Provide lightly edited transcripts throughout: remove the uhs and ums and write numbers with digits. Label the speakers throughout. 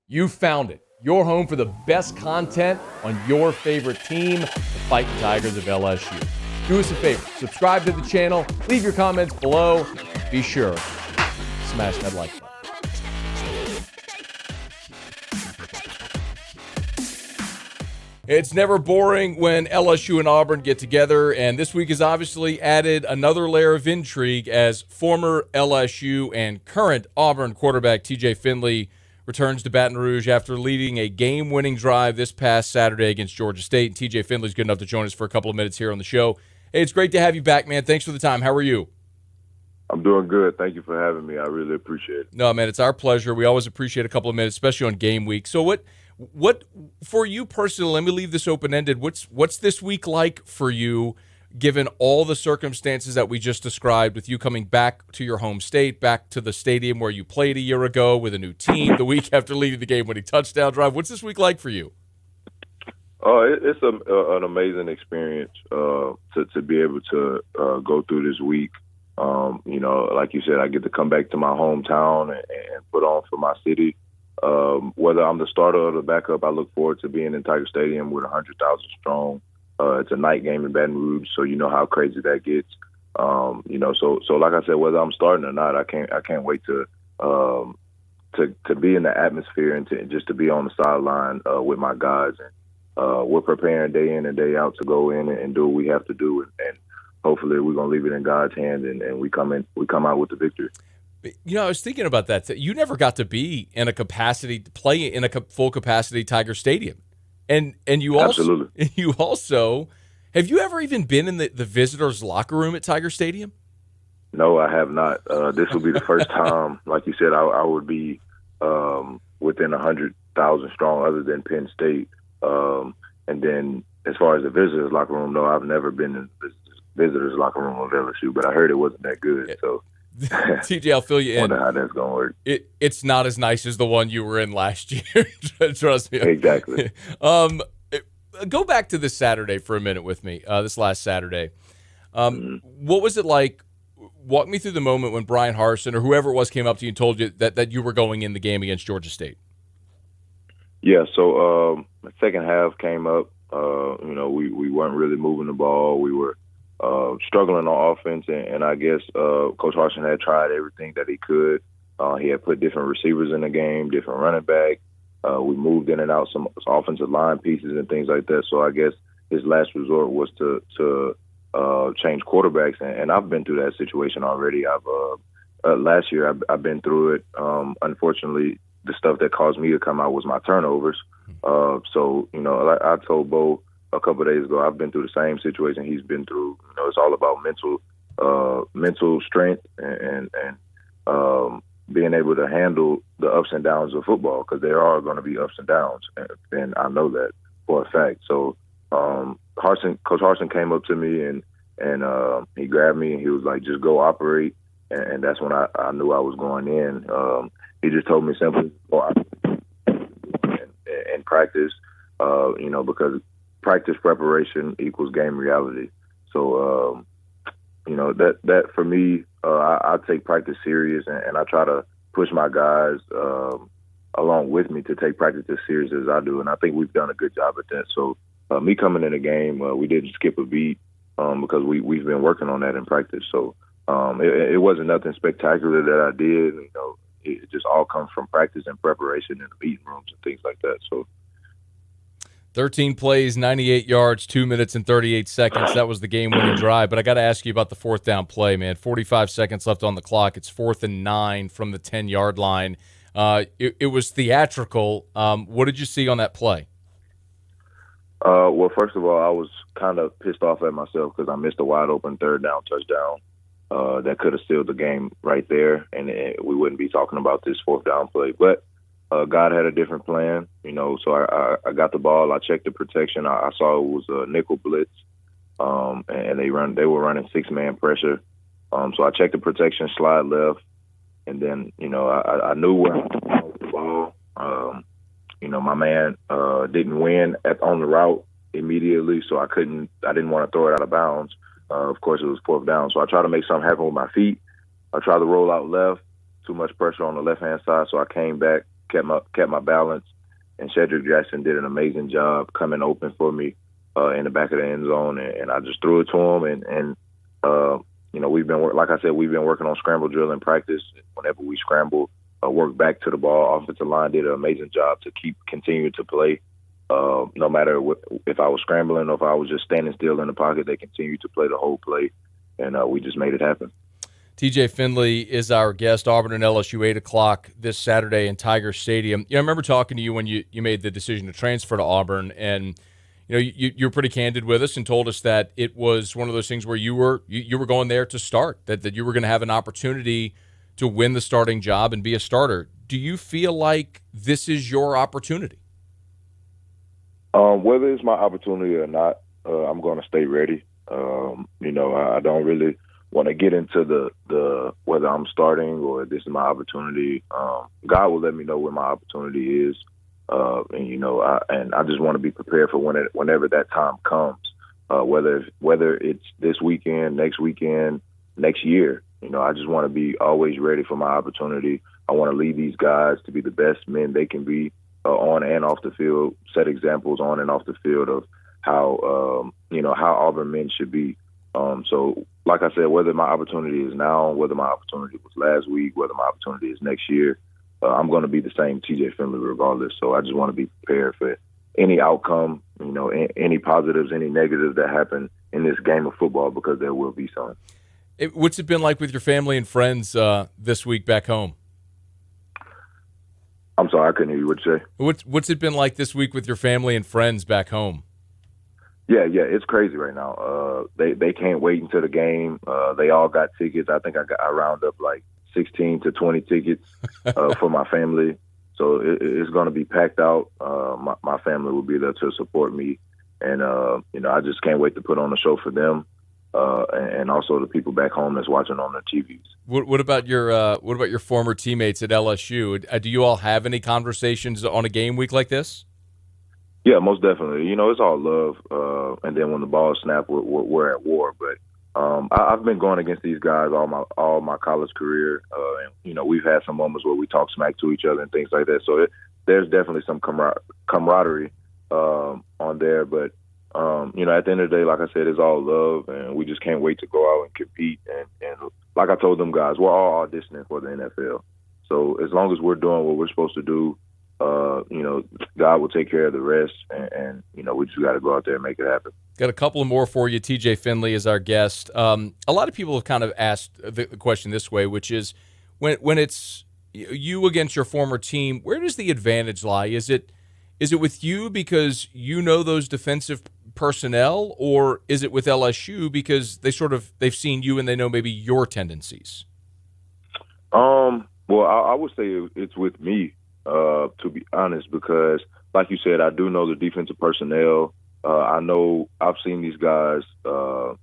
Speaker 1: You found it. Your home for the best content on your favorite team, the Fighting Tigers of LSU. Do us a favor. Subscribe to the channel. Leave your comments below. Be sure to smash that like button. It's never boring when LSU and Auburn get together, and this week has obviously added another layer of intrigue as former LSU and current Auburn quarterback TJ Finley returns to Baton Rouge after leading a game-winning drive this past Saturday against Georgia State. And TJ Finley's good enough to join us for a couple of minutes here on the show. Hey, it's great to have you back, man. Thanks for the time. How are you?
Speaker 2: I'm doing good. Thank you for having me. I really appreciate it.
Speaker 1: No, man, it's our pleasure. We always appreciate a couple of minutes, especially on game week. So what for you personally, let me leave this open-ended. What's this week like for you, given all the circumstances that we just described, with you coming back to your home state, back to the stadium where you played a year ago with a new team, the week after leading the game-winning touchdown drive? What's this week like for you?
Speaker 2: It's an amazing experience to be able to go through this week. Like you said, I get to come back to my hometown and put on for my city. Whether I'm the starter or the backup, I look forward to being in Tiger Stadium with 100,000 strong. It's a night game in Baton Rouge, so you know how crazy that gets. So like I said, whether I'm starting or not, I can't wait to be in the atmosphere and just to be on the sideline with my guys. And we're preparing day in and day out to go in and do what we have to do, and hopefully we're gonna leave it in God's hands and we come out with the victory.
Speaker 1: You know, I was thinking about that. You never got to be in a capacity to play in a full capacity Tiger Stadium. And you also, have you ever even been in the visitors' locker room at Tiger Stadium?
Speaker 2: No, I have not. This will be the first time, like you said, I would be within 100,000 strong, other than Penn State. And then as far as the visitors' locker room, no, I've never been in the visitors' locker room of LSU, but I heard it wasn't that good. So,
Speaker 1: TJ, I'll fill you in.
Speaker 2: Wonder how that's going to work.
Speaker 1: It's not as nice as the one you were in last year. Trust me.
Speaker 2: Exactly.
Speaker 1: Go back to this Saturday for a minute with me, this last Saturday. What was it like? Walk me through the moment when Brian Harsin or whoever it was came up to you and told you that you were going in the game against Georgia State.
Speaker 2: Yeah, so the second half came up. We weren't really moving the ball. We were struggling on offense, and I guess Coach Harsin had tried everything that he could. He had put different receivers in the game, different running back. We moved in and out some offensive line pieces and things like that. So I guess his last resort was to change quarterbacks, and I've been through that situation already. Last year I've been through it. Unfortunately, the stuff that caused me to come out was my turnovers. So like I told Bo a couple of days ago, I've been through the same situation he's been through. It's all about mental strength and being able to handle the ups and downs of football, because there are going to be ups and downs, and I know that for a fact. So Coach Harsin came up to me and he grabbed me and he was like, "Just go operate," and that's when I knew I was going in. He just told me simply, "Go operate and practice," because practice preparation equals game reality. So, that for me, I take practice serious, and I try to push my guys along with me to take practice as serious as I do. And I think we've done a good job at that. So me coming in the game, we didn't skip a beat because we've been working on that in practice. So it wasn't nothing spectacular that I did. It just all comes from practice and preparation in the meeting rooms and things like that. So
Speaker 1: 13 plays, 98 yards, 2 minutes and 38 seconds. That was the game-winning drive. But I got to ask you about the fourth down play, man. 45 seconds left on the clock. It's 4th and 9 from the 10-yard line. It was theatrical. What did you see on that play?
Speaker 2: Well, first of all, I was kind of pissed off at myself because I missed a wide-open third down touchdown. That could have sealed the game right there, and we wouldn't be talking about this fourth down play. But God had a different plan, so I got the ball. I checked the protection. I saw it was a nickel blitz, and they were running 6-man pressure. So I checked the protection, slide left, and then, I knew where I was with the ball. My man didn't win on the route immediately, so I didn't want to throw it out of bounds. Of course, it was fourth down, so I tried to make something happen with my feet. I tried to roll out left, too much pressure on the left-hand side, so I came back, kept my balance. And Cedric Jackson did an amazing job coming open for me in the back of the end zone, and I just threw it to him. And we've been working on scramble drill in practice. Whenever we scramble, work back to the ball. Offensive line did an amazing job to continue to play. No matter if I was scrambling or if I was just standing still in the pocket, they continued to play the whole play, and we just made it happen.
Speaker 1: TJ Finley is our guest. Auburn and LSU, 8 o'clock this Saturday in Tiger Stadium. I remember talking to you when you made the decision to transfer to Auburn, and you were pretty candid with us and told us that it was one of those things where you were going there to start, that you were going to have an opportunity to win the starting job and be a starter. Do you feel like this is your opportunity?
Speaker 2: Whether it's my opportunity or not, I'm going to stay ready. I don't really want to get into the whether I'm starting or this is my opportunity. God will let me know when my opportunity is, and I just want to be prepared for whenever that time comes. Whether it's this weekend, next year. I just want to be always ready for my opportunity. I want to lead these guys to be the best men they can be on and off the field. Set examples on and off the field of how Auburn men should be. So, like I said, whether my opportunity is now, whether my opportunity was last week, whether my opportunity is next year, I'm going to be the same TJ Finley regardless. So I just want to be prepared for any outcome, any positives, any negatives that happen in this game of football, because there will be some.
Speaker 1: What's it been like with your family and friends this week back home?
Speaker 2: I'm sorry, I couldn't hear you. What'd you say?
Speaker 1: What's it been like this week with your family and friends back home?
Speaker 2: Yeah, it's crazy right now. They can't wait until the game. They all got tickets. I think I round up like 16 to 20 tickets for my family. So it's going to be packed out. My family will be there to support me, and I just can't wait to put on a show for them, and also the people back home that's watching on their TVs.
Speaker 1: What about your former teammates at LSU? Do you all have any conversations on a game week like this?
Speaker 2: Yeah, most definitely. It's all love, and then when the ball is snapped, we're at war. But I've been going against these guys all my college career, and we've had some moments where we talk smack to each other and things like that. So there's definitely some camaraderie on there. But at the end of the day, like I said, it's all love, and we just can't wait to go out and compete. And like I told them guys, we're all auditioning for the NFL. So as long as we're doing what we're supposed to do, God will take care of the rest, and we just got to go out there and make it happen.
Speaker 1: Got a couple more for you. TJ Finley is our guest. A lot of people have kind of asked the question this way, which is when it's you against your former team, where does the advantage lie? Is it with you because you know those defensive personnel, or is it with LSU because they've seen you and they know maybe your tendencies?
Speaker 2: Well, I would say it's with me. To be honest, because like you said, I do know the defensive personnel. I know I've seen these guys a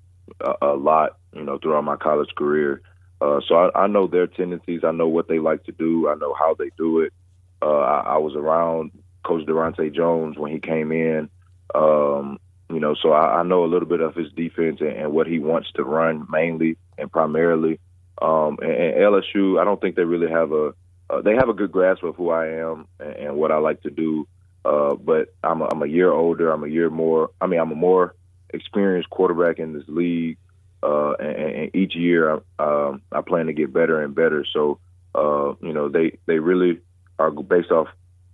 Speaker 2: lot, throughout my college career. So I know their tendencies. I know what they like to do. I know how they do it. I was around Coach Durante Jones when he came in, so I know a little bit of his defense and what he wants to run mainly and primarily. And LSU, I don't think they really have they have a good grasp of who I am and what I like to do. But I'm a year older. I'm a more experienced quarterback in this league. And each year I plan to get better and better. So, they really are based off,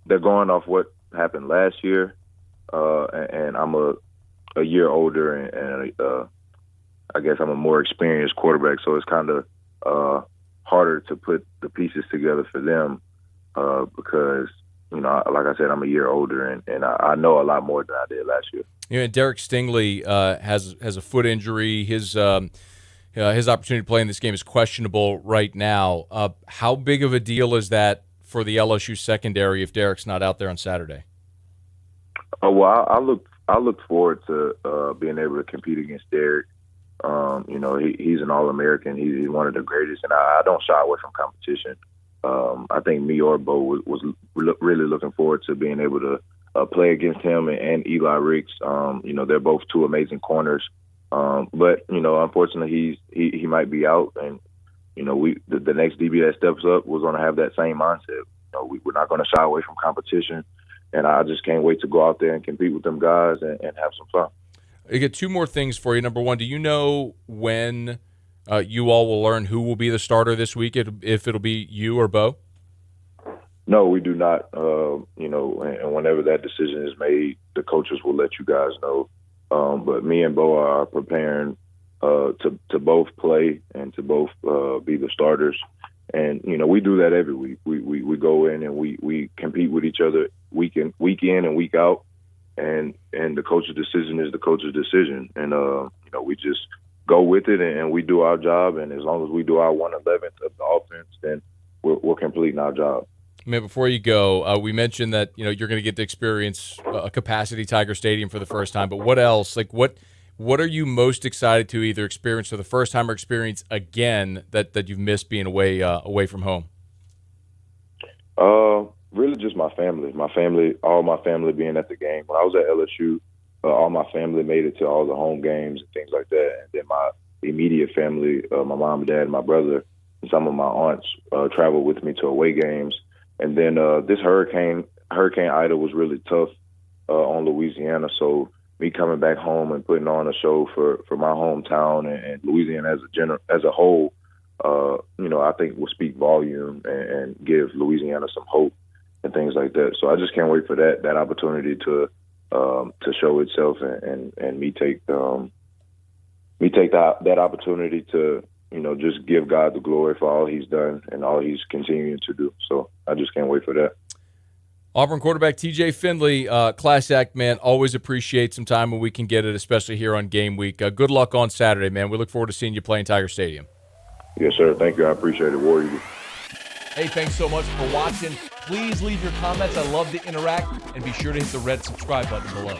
Speaker 2: they're going off what happened last year. And I'm a year older and I guess I'm a more experienced quarterback. So it's kind of harder to put the pieces together for them because, like I said, I'm a year older and I know a lot more than I did last year.
Speaker 1: Derek Stingley has a foot injury. His opportunity to play in this game is questionable right now. How big of a deal is that for the LSU secondary if Derek's not out there on Saturday?
Speaker 2: Well, I look forward to being able to compete against Derek. He's an All-American. He's one of the greatest, and I don't shy away from competition. I think me or Bo was really looking forward to being able to play against him and Eli Ricks. They're both two amazing corners. But unfortunately, he might be out, and the next DB that steps up was going to have that same mindset. we're not going to shy away from competition. And I just can't wait to go out there and compete with them guys and have some fun.
Speaker 1: I get two more things for you. Number one, do you know when you all will learn who will be the starter this week, if it'll be you or Bo?
Speaker 2: No, we do not. And whenever that decision is made, the coaches will let you guys know. But me and Bo are preparing to both play and to both be the starters. And, we do that every week. We go in and we compete with each other week in and week out. And the coach's decision is the coach's decision. And, we just go with it and we do our job. And as long as we do our 1/11th of the offense, then we're completing our job.
Speaker 1: Man, before you go, we mentioned that, you're going to get to experience a capacity Tiger Stadium for the first time. But what else? Like, what are you most excited to either experience for the first time or experience again that you've missed being away from home?
Speaker 2: Really just my family. All my family being at the game. When I was at LSU, all my family made it to all the home games and things like that. And then my immediate family, my mom, dad, my brother, and some of my aunts traveled with me to away games. And then this Hurricane Ida was really tough on Louisiana. So me coming back home and putting on a show for my hometown and Louisiana as a whole, I think will speak volume and give Louisiana some hope and things like that. So I just can't wait for that opportunity to show itself and me take that opportunity to just give God the glory for all he's done and all he's continuing to do. So I just can't wait for that.
Speaker 1: Auburn quarterback TJ Finley, class act, man. Always appreciate some time when we can get it, especially here on game week. Good luck on Saturday, man. We look forward to seeing you play in Tiger Stadium.
Speaker 2: Yes, sir. Thank you. I appreciate it, Warrior.
Speaker 3: Hey, thanks so much for watching. Please leave your comments. I love to interact. And be sure to hit the red subscribe button below.